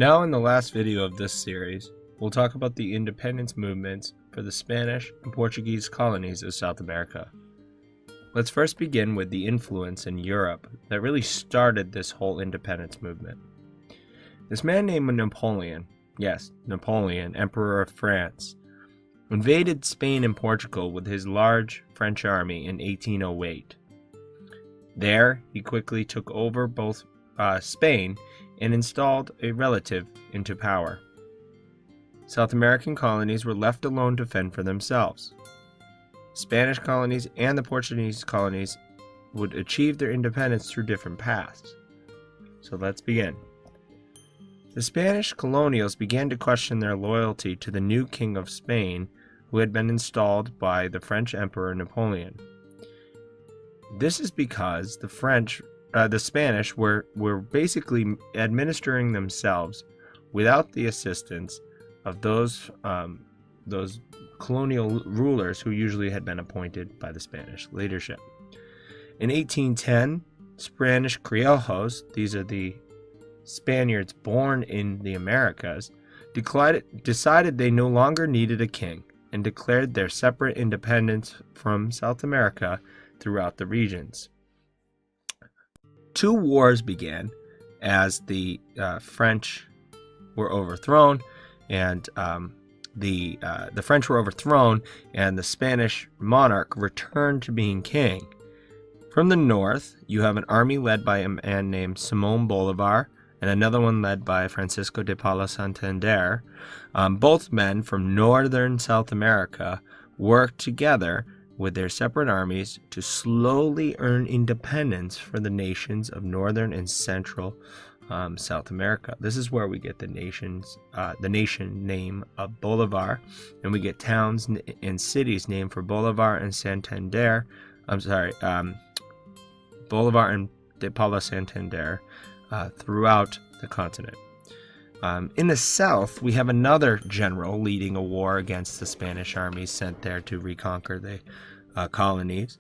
Now in the last video of this series, we'll talk about the independence movements for the Spanish and Portuguese colonies of South America. Let's first begin with the influence in Europe that really started this whole independence movement. This man named Napoleon, yes, Napoleon, Emperor of France, invaded Spain and Portugal with his large French army in 1808. There, he quickly took over both Spain and installed a relative into power. South American colonies were left alone to fend for themselves. Spanish colonies and the Portuguese colonies would achieve their independence through different paths. So let's begin. The Spanish colonials began to question their loyalty to the new king of Spain, who had been installed by the French Emperor Napoleon. This is because the Spanish were basically administering themselves without the assistance of those colonial rulers who usually had been appointed by the Spanish leadership. In 1810, Spanish criollos, these are the Spaniards born in the Americas, decided they no longer needed a king and declared their separate independence from South America throughout the regions. Two wars began as the French were overthrown, and the French were overthrown, and the Spanish monarch returned to being king. From the north, you have an army led by a man named Simón Bolívar, and another one led by Francisco de Paula Santander. Both men from northern South America worked together with their separate armies to slowly earn independence for the nations of northern and central South America. This is where we get the nation name of Bolivar, and we get towns and cities named for Bolivar and Santander. Bolivar and de Paula Santander throughout the continent. In the south, we have another general leading a war against the Spanish armies sent there to reconquer the colonies.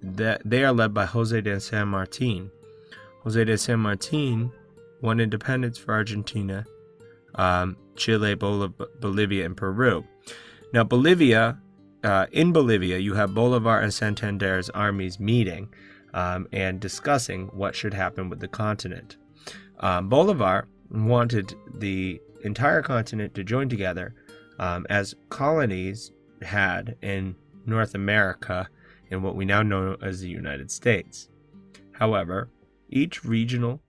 They are led by José de San Martín. José de San Martín won independence for Argentina, Chile, Bolivia, and Peru. Now, in Bolivia, you have Bolivar and Santander's armies meeting and discussing what should happen with the continent. Bolivar wanted the entire continent to join together as colonies had in North America in what we now know as the United States. However, each regional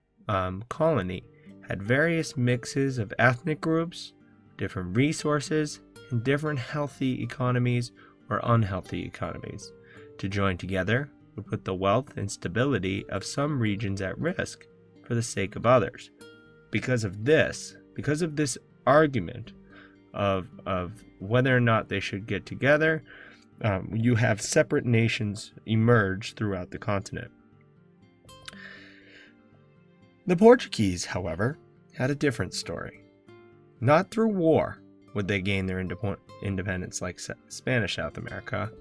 colony had various mixes of ethnic groups, different resources, and different healthy economies or unhealthy economies. To join together would put the wealth and stability of some regions at risk for the sake of others. Because of this argument of whether or not they should get together, you have separate nations emerge throughout the continent. The Portuguese, however, had a different story. Not through war would they gain their independence like Spanish South America,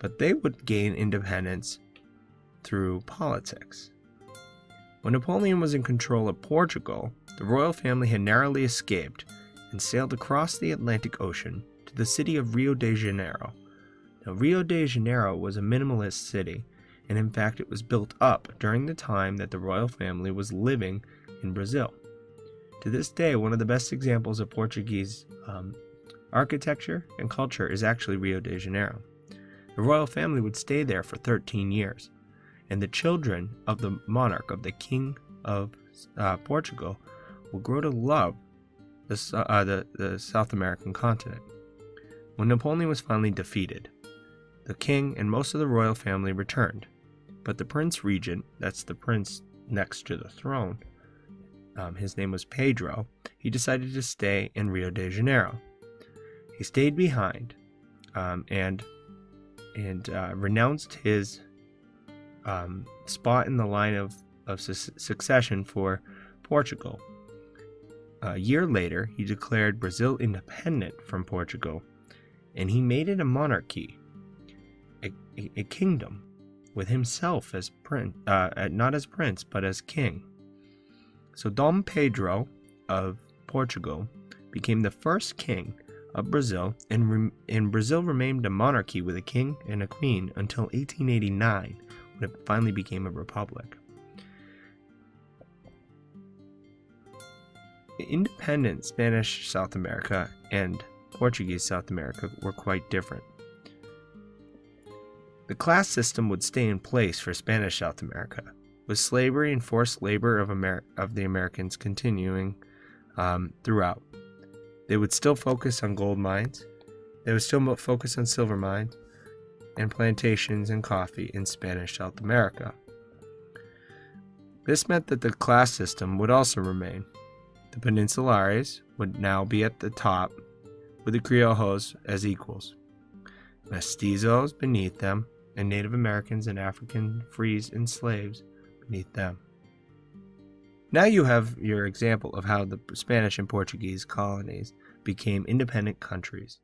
but they would gain independence through politics. When Napoleon was in control of Portugal, the royal family had narrowly escaped and sailed across the Atlantic Ocean to the city of Rio de Janeiro. Now, Rio de Janeiro was a minimalist city, and in fact it was built up during the time that the royal family was living in Brazil. To this day, one of the best examples of Portuguese architecture and culture is actually Rio de Janeiro. The royal family would stay there for 13 years, and the children of the monarch, of the king of Portugal, will grow to love the South American continent. When Napoleon was finally defeated, the king and most of the royal family returned, but the prince regent, that's the prince next to the throne, his name was Pedro, he decided to stay in Rio de Janeiro. He stayed behind and renounced his spot in the line of succession for Portugal. A year later, he declared Brazil independent from Portugal, and he made it a monarchy, a kingdom, with himself as prince, not as prince, but as king. So Dom Pedro of Portugal, became the first king of Brazil, and Brazil remained a monarchy with a king and a queen until 1889, when it finally became a republic. Independent Spanish South America and Portuguese South America were quite different. The class system would stay in place for Spanish South America, with slavery and forced labor of the Americans continuing throughout. They would still focus on gold mines. They would still focus on silver mines and plantations and coffee in Spanish South America. This meant that the class system would also remain. The Peninsulares would now be at the top, with the Criollos as equals, Mestizos beneath them, and Native Americans and African frees and slaves beneath them. Now you have your example of how the Spanish and Portuguese colonies became independent countries.